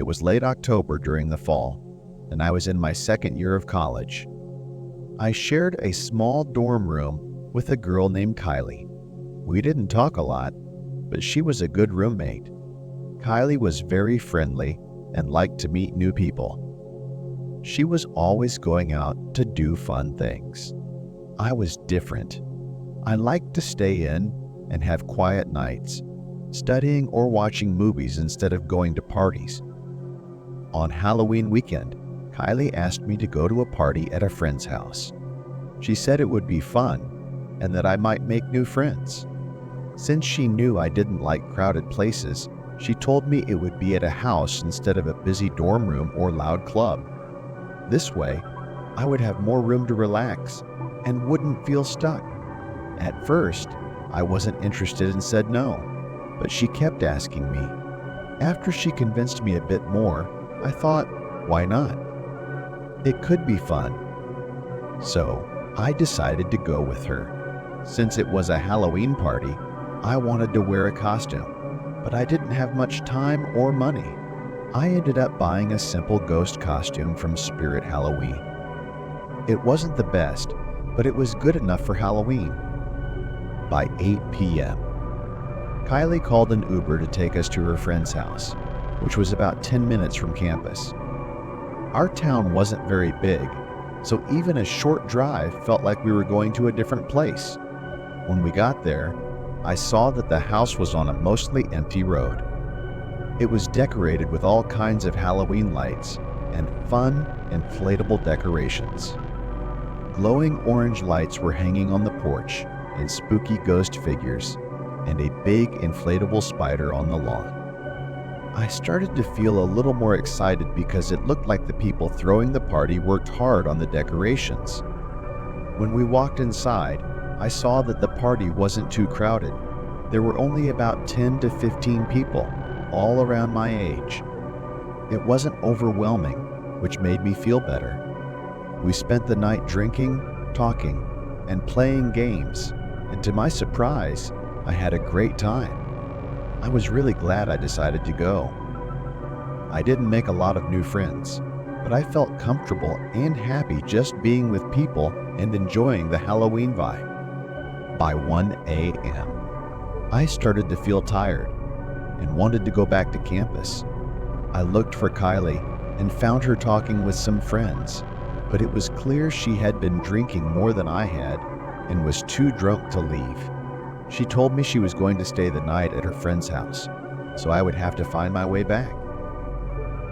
It was late October during the fall, and I was in my second year of college. I shared a small dorm room with a girl named Kylie. We didn't talk a lot, but she was a good roommate. Kylie was very friendly and liked to meet new people. She was always going out to do fun things. I was different. I liked to stay in and have quiet nights, studying or watching movies instead of going to parties. On Halloween weekend, Kylie asked me to go to a party at a friend's house. She said it would be fun and that I might make new friends. Since she knew I didn't like crowded places, she told me it would be at a house instead of a busy dorm room or loud club. This way, I would have more room to relax and wouldn't feel stuck. At first, I wasn't interested and said no, but she kept asking me. After she convinced me a bit more, I thought, why not? It could be fun. So, I decided to go with her. Since it was a Halloween party, I wanted to wear a costume, but I didn't have much time or money. I ended up buying a simple ghost costume from Spirit Halloween. It wasn't the best, but it was good enough for Halloween. By 8 p.m., Kylie called an Uber to take us to her friend's house, which was about 10 minutes from campus. Our town wasn't very big, so even a short drive felt like we were going to a different place. When we got there, I saw that the house was on a mostly empty road. It was decorated with all kinds of Halloween lights and fun, inflatable decorations. Glowing orange lights were hanging on the porch, and spooky ghost figures, and a big inflatable spider on the lawn. I started to feel a little more excited because it looked like the people throwing the party worked hard on the decorations. When we walked inside, I saw that the party wasn't too crowded. There were only about 10 to 15 people, all around my age. It wasn't overwhelming, which made me feel better. We spent the night drinking, talking, and playing games, and to my surprise, I had a great time. I was really glad I decided to go. I didn't make a lot of new friends, but I felt comfortable and happy just being with people and enjoying the Halloween vibe. By 1 a.m., I started to feel tired and wanted to go back to campus. I looked for Kylie and found her talking with some friends, but it was clear she had been drinking more than I had and was too drunk to leave. She told me she was going to stay the night at her friend's house, so I would have to find my way back.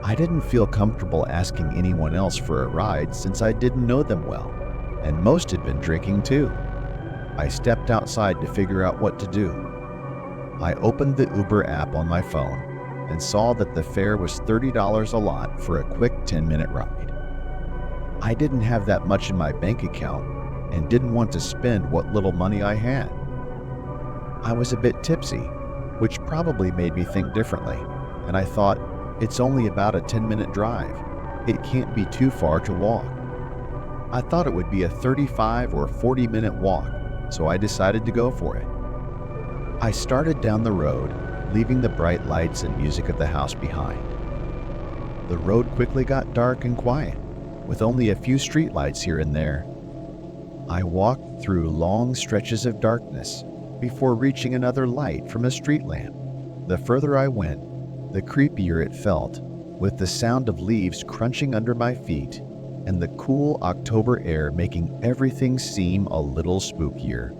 I didn't feel comfortable asking anyone else for a ride since I didn't know them well, and most had been drinking too. I stepped outside to figure out what to do. I opened the Uber app on my phone and saw that the fare was $30 a lot for a quick 10-minute ride. I didn't have that much in my bank account and didn't want to spend what little money I had. I was a bit tipsy, which probably made me think differently, and I thought, it's only about a 10-minute drive. It can't be too far to walk. I thought it would be a 35 or 40-minute walk, so I decided to go for it. I started down the road, leaving the bright lights and music of the house behind. The road quickly got dark and quiet, with only a few streetlights here and there. I walked through long stretches of darkness before reaching another light from a street lamp. The further I went, the creepier it felt, with the sound of leaves crunching under my feet and the cool October air making everything seem a little spookier.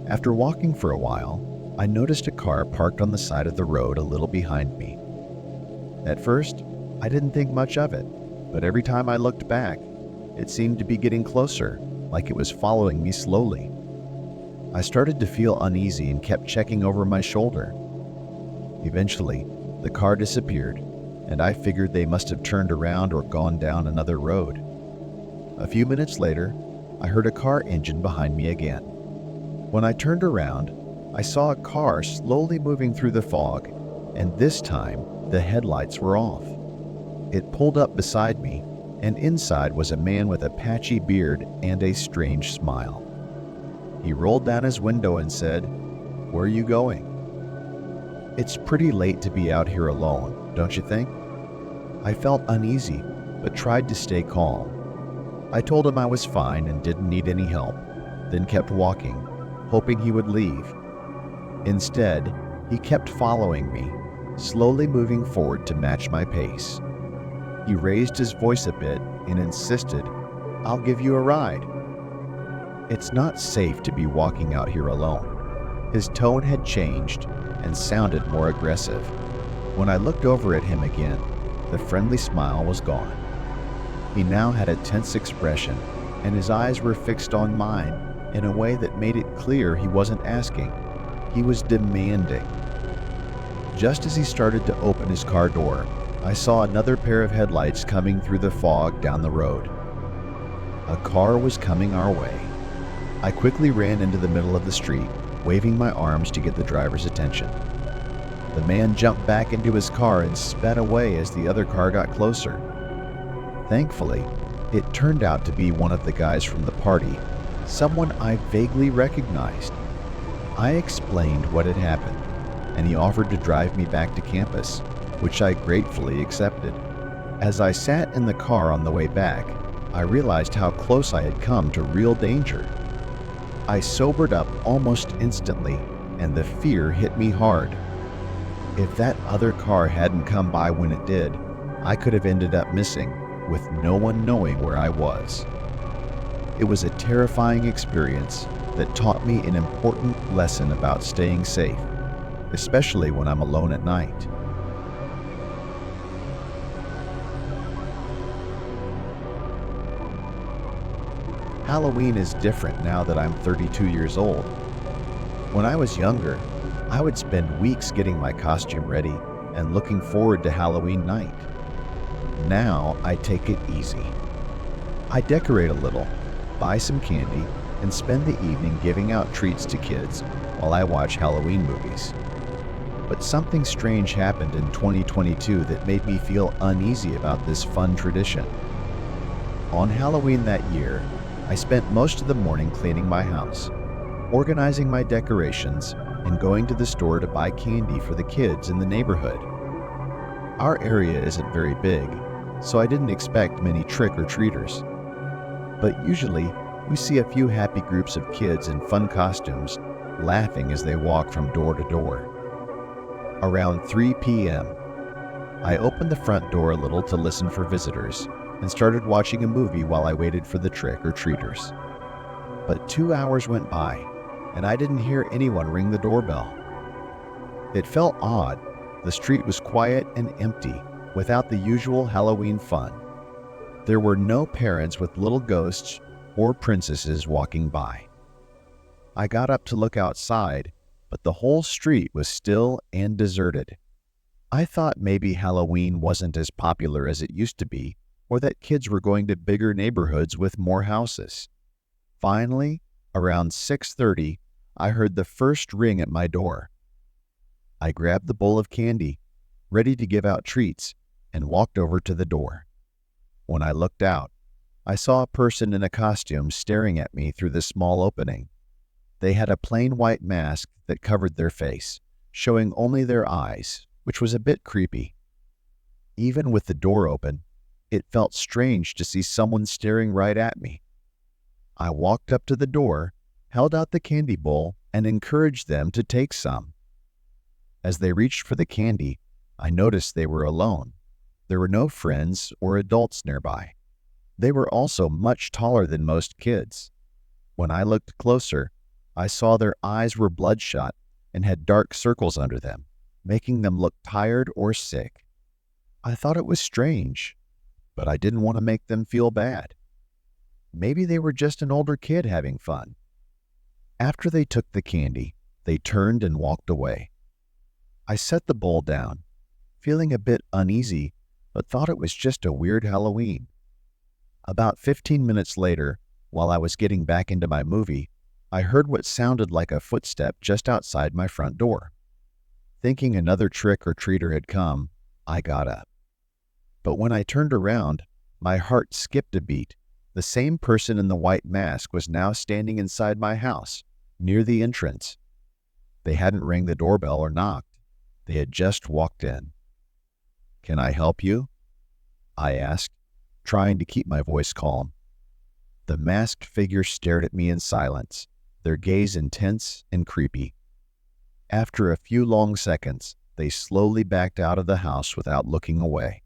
After walking for a while, I noticed a car parked on the side of the road a little behind me. At first, I didn't think much of it, but every time I looked back, it seemed to be getting closer, like it was following me slowly. I started to feel uneasy and kept checking over my shoulder. Eventually, the car disappeared, and I figured they must have turned around or gone down another road. A few minutes later, I heard a car engine behind me again. When I turned around, I saw a car slowly moving through the fog, and this time, the headlights were off. It pulled up beside me, and inside was a man with a patchy beard and a strange smile. He rolled down his window and said, "Where are you going?" "It's pretty late to be out here alone, don't you think?" I felt uneasy, but tried to stay calm. I told him I was fine and didn't need any help, then kept walking, hoping he would leave. Instead, he kept following me, slowly moving forward to match my pace. He raised his voice a bit and insisted, "I'll give you a ride." It's not safe to be walking out here alone. His tone had changed and sounded more aggressive. When I looked over at him again, the friendly smile was gone. He now had a tense expression, and his eyes were fixed on mine in a way that made it clear he wasn't asking. He was demanding. Just as he started to open his car door, I saw another pair of headlights coming through the fog down the road. A car was coming our way. I quickly ran into the middle of the street, waving my arms to get the driver's attention. The man jumped back into his car and sped away as the other car got closer. Thankfully, it turned out to be one of the guys from the party, someone I vaguely recognized. I explained what had happened, and he offered to drive me back to campus, which I gratefully accepted. As I sat in the car on the way back, I realized how close I had come to real danger. I sobered up almost instantly, and the fear hit me hard. If that other car hadn't come by when it did, I could have ended up missing, with no one knowing where I was. It was a terrifying experience that taught me an important lesson about staying safe, especially when I'm alone at night. Halloween is different now that I'm 32 years old. When I was younger, I would spend weeks getting my costume ready and looking forward to Halloween night. Now I take it easy. I decorate a little, buy some candy, and spend the evening giving out treats to kids while I watch Halloween movies. But something strange happened in 2022 that made me feel uneasy about this fun tradition. On Halloween that year, I spent most of the morning cleaning my house, organizing my decorations, and going to the store to buy candy for the kids in the neighborhood. Our area isn't very big, so I didn't expect many trick-or-treaters. But usually, we see a few happy groups of kids in fun costumes laughing as they walk from door to door. Around 3 p.m., I opened the front door a little to listen for visitors and started watching a movie while I waited for the trick-or-treaters. But 2 hours went by, and I didn't hear anyone ring the doorbell. It felt odd. The street was quiet and empty, without the usual Halloween fun. There were no parents with little ghosts or princesses walking by. I got up to look outside, but the whole street was still and deserted. I thought maybe Halloween wasn't as popular as it used to be, or that kids were going to bigger neighborhoods with more houses. Finally, around 6:30, I heard the first ring at my door. I grabbed the bowl of candy, ready to give out treats, and walked over to the door. When I looked out, I saw a person in a costume staring at me through the small opening. They had a plain white mask that covered their face, showing only their eyes, which was a bit creepy. Even with the door open, it felt strange to see someone staring right at me. I walked up to the door, held out the candy bowl, and encouraged them to take some. As they reached for the candy, I noticed they were alone. There were no friends or adults nearby. They were also much taller than most kids. When I looked closer, I saw their eyes were bloodshot and had dark circles under them, making them look tired or sick. I thought it was strange, but I didn't want to make them feel bad. Maybe they were just an older kid having fun. After they took the candy, they turned and walked away. I set the bowl down, feeling a bit uneasy, but thought it was just a weird Halloween. About 15 minutes later, while I was getting back into my movie, I heard what sounded like a footstep just outside my front door. Thinking another trick-or-treater had come, I got up. But when I turned around, my heart skipped a beat. The same person in the white mask was now standing inside my house, near the entrance. They hadn't rang the doorbell or knocked. They had just walked in. "Can I help you?" I asked, trying to keep my voice calm. The masked figure stared at me in silence, their gaze intense and creepy. After a few long seconds, they slowly backed out of the house without looking away.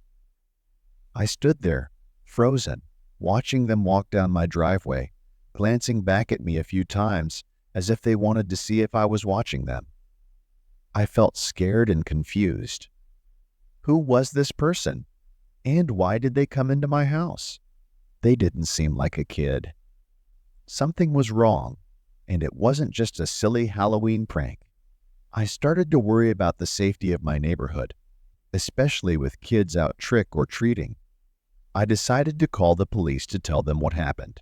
I stood there, frozen, watching them walk down my driveway, glancing back at me a few times as if they wanted to see if I was watching them. I felt scared and confused. Who was this person? And why did they come into my house? They didn't seem like a kid. Something was wrong, and it wasn't just a silly Halloween prank. I started to worry about the safety of my neighborhood, especially with kids out trick or treating. I decided to call the police to tell them what happened.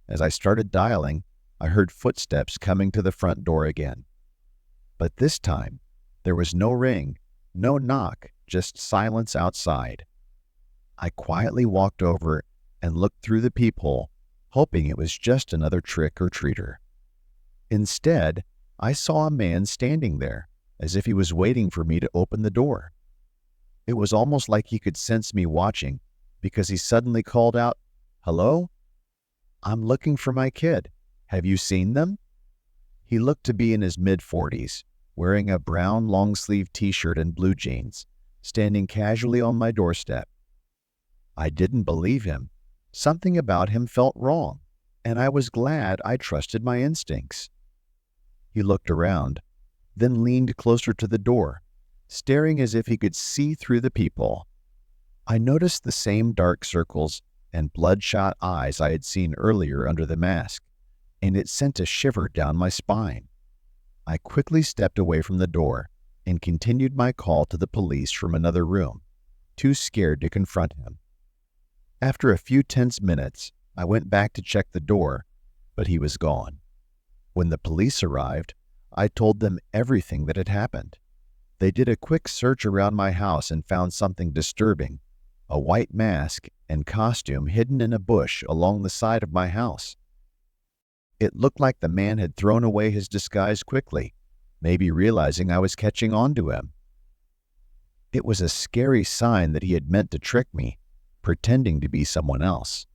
As I started dialing, I heard footsteps coming to the front door again. But this time, there was no ring, no knock, just silence outside. I quietly walked over and looked through the peephole, hoping it was just another trick-or-treater. Instead, I saw a man standing there, as if he was waiting for me to open the door. It was almost like he could sense me watching, because he suddenly called out, "Hello? I'm looking for my kid. Have you seen them?" He looked to be in his mid-40s, wearing a brown long-sleeved t-shirt and blue jeans, standing casually on my doorstep. I didn't believe him. Something about him felt wrong, and I was glad I trusted my instincts. He looked around, then leaned closer to the door, staring as if he could see through the peephole. I noticed the same dark circles and bloodshot eyes I had seen earlier under the mask, and it sent a shiver down my spine. I quickly stepped away from the door and continued my call to the police from another room, too scared to confront him. After a few tense minutes, I went back to check the door, but he was gone. When the police arrived, I told them everything that had happened. They did a quick search around my house and found something disturbing: a white mask and costume hidden in a bush along the side of my house. It looked like the man had thrown away his disguise quickly, maybe realizing I was catching on to him. It was a scary sign that he had meant to trick me, pretending to be someone else.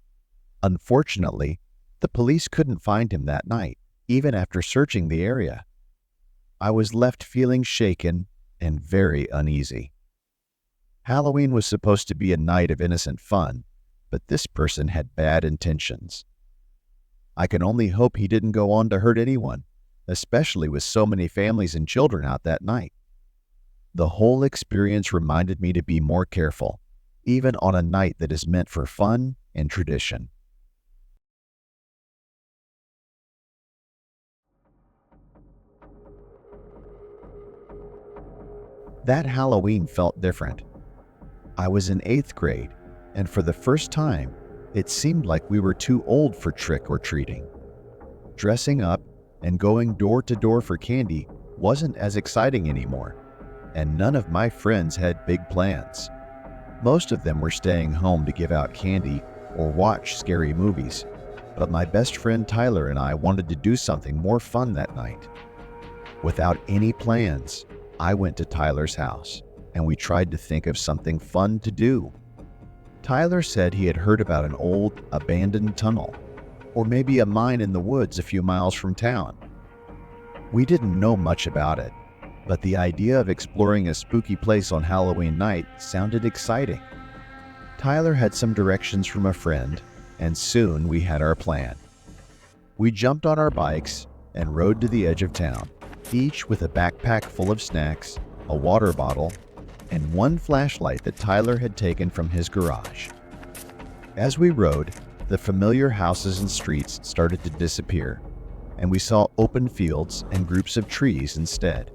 Unfortunately, the police couldn't find him that night, even after searching the area. I was left feeling shaken and very uneasy. Halloween was supposed to be a night of innocent fun, but this person had bad intentions. I can only hope he didn't go on to hurt anyone, especially with so many families and children out that night. The whole experience reminded me to be more careful, even on a night that is meant for fun and tradition. That Halloween felt different. I was in 8th grade, and for the first time, it seemed like we were too old for trick-or-treating. Dressing up and going door to door for candy wasn't as exciting anymore, and none of my friends had big plans. Most of them were staying home to give out candy or watch scary movies, but my best friend Tyler and I wanted to do something more fun that night. Without any plans, I went to Tyler's house, and we tried to think of something fun to do. Tyler said he had heard about an old, abandoned tunnel, or maybe a mine in the woods a few miles from town. We didn't know much about it, but the idea of exploring a spooky place on Halloween night sounded exciting. Tyler had some directions from a friend, and soon we had our plan. We jumped on our bikes and rode to the edge of town, each with a backpack full of snacks, a water bottle, and one flashlight that Tyler had taken from his garage. As we rode, the familiar houses and streets started to disappear, and we saw open fields and groups of trees instead.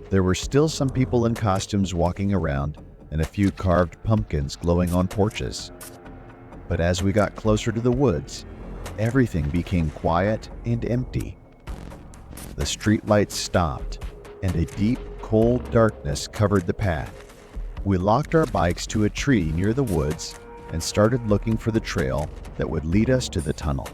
There were still some people in costumes walking around and a few carved pumpkins glowing on porches. But as we got closer to the woods, everything became quiet and empty. The streetlights stopped, and a deep, cold darkness covered the path. We locked our bikes to a tree near the woods and started looking for the trail that would lead us to the tunnel.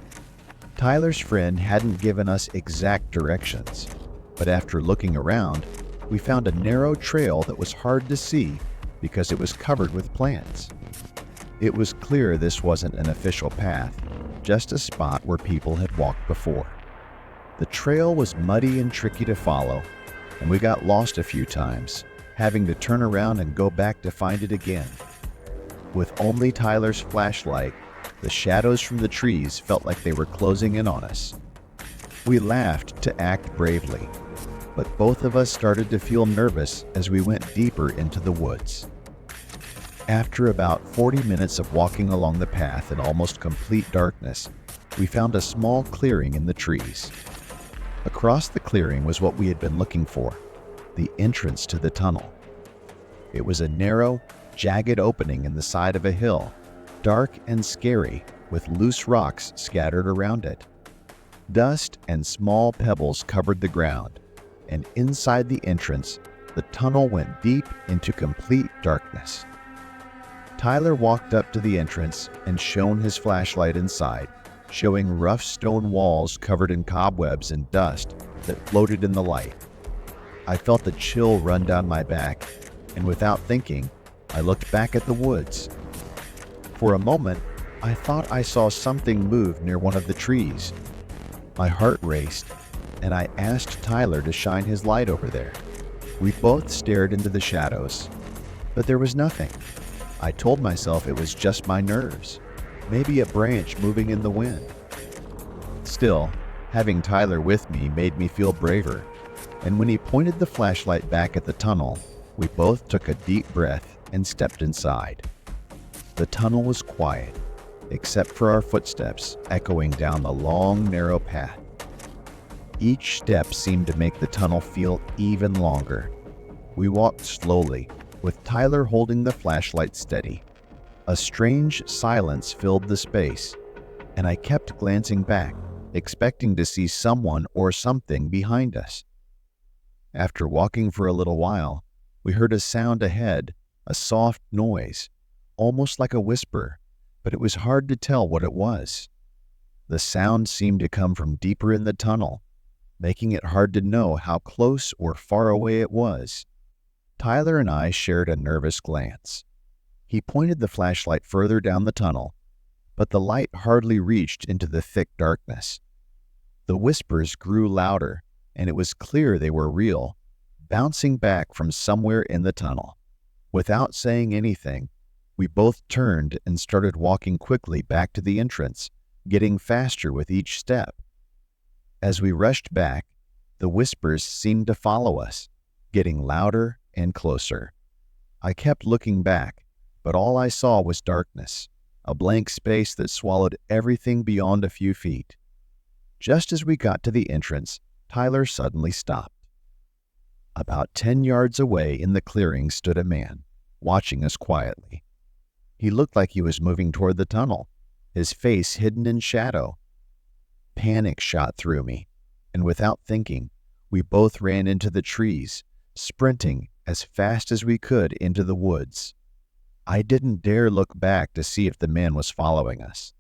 Tyler's friend hadn't given us exact directions, but after looking around, we found a narrow trail that was hard to see because it was covered with plants. It was clear this wasn't an official path, just a spot where people had walked before. The trail was muddy and tricky to follow, and we got lost a few times, having to turn around and go back to find it again. With only Tyler's flashlight, the shadows from the trees felt like they were closing in on us. We laughed to act bravely, but both of us started to feel nervous as we went deeper into the woods. After about 40 minutes of walking along the path in almost complete darkness, we found a small clearing in the trees. Across the clearing was what we had been looking for, the entrance to the tunnel. It was a narrow, jagged opening in the side of a hill, dark and scary, with loose rocks scattered around it. Dust and small pebbles covered the ground, and inside the entrance, the tunnel went deep into complete darkness. Tyler walked up to the entrance and shone his flashlight inside, showing rough stone walls covered in cobwebs and dust that floated in the light. I felt a chill run down my back, and without thinking, I looked back at the woods. For a moment, I thought I saw something move near one of the trees. My heart raced, and I asked Tyler to shine his light over there. We both stared into the shadows, but there was nothing. I told myself it was just my nerves, maybe a branch moving in the wind. Still, having Tyler with me made me feel braver, and when he pointed the flashlight back at the tunnel, we both took a deep breath and stepped inside. The tunnel was quiet, except for our footsteps echoing down the long, narrow path. Each step seemed to make the tunnel feel even longer. We walked slowly, with Tyler holding the flashlight steady. A strange silence filled the space, and I kept glancing back, expecting to see someone or something behind us. After walking for a little while, we heard a sound ahead, a soft noise, almost like a whisper, but it was hard to tell what it was. The sound seemed to come from deeper in the tunnel, making it hard to know how close or far away it was. Tyler and I shared a nervous glance. He pointed the flashlight further down the tunnel, but the light hardly reached into the thick darkness. The whispers grew louder, and it was clear they were real, bouncing back from somewhere in the tunnel. Without saying anything, we both turned and started walking quickly back to the entrance, getting faster with each step. As we rushed back, the whispers seemed to follow us, getting louder and closer. I kept looking back, but all I saw was darkness, a blank space that swallowed everything beyond a few feet. Just as we got to the entrance, Tyler suddenly stopped. About 10 yards away in the clearing stood a man, watching us quietly. He looked like he was moving toward the tunnel, his face hidden in shadow. Panic shot through me, and without thinking, we both ran into the trees, sprinting as fast as we could into the woods. I didn't dare look back to see if the man was following us.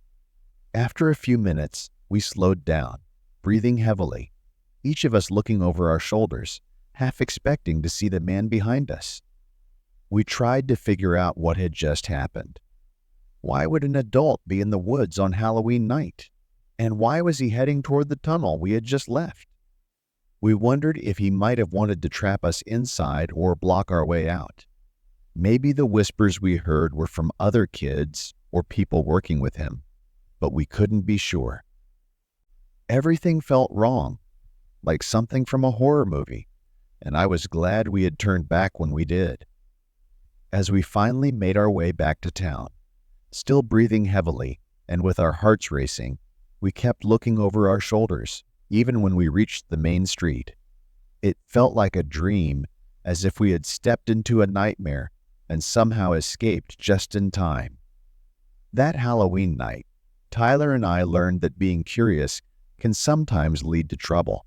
After a few minutes, we slowed down, breathing heavily, each of us looking over our shoulders, half expecting to see the man behind us. We tried to figure out what had just happened. Why would an adult be in the woods on Halloween night? And why was he heading toward the tunnel we had just left? We wondered if he might have wanted to trap us inside or block our way out. Maybe the whispers we heard were from other kids or people working with him, but we couldn't be sure. Everything felt wrong, like something from a horror movie, and I was glad we had turned back when we did. As we finally made our way back to town, still breathing heavily and with our hearts racing, we kept looking over our shoulders, even when we reached the main street. It felt like a dream, as if we had stepped into a nightmare and somehow escaped just in time. That Halloween night, Tyler and I learned that being curious can sometimes lead to trouble.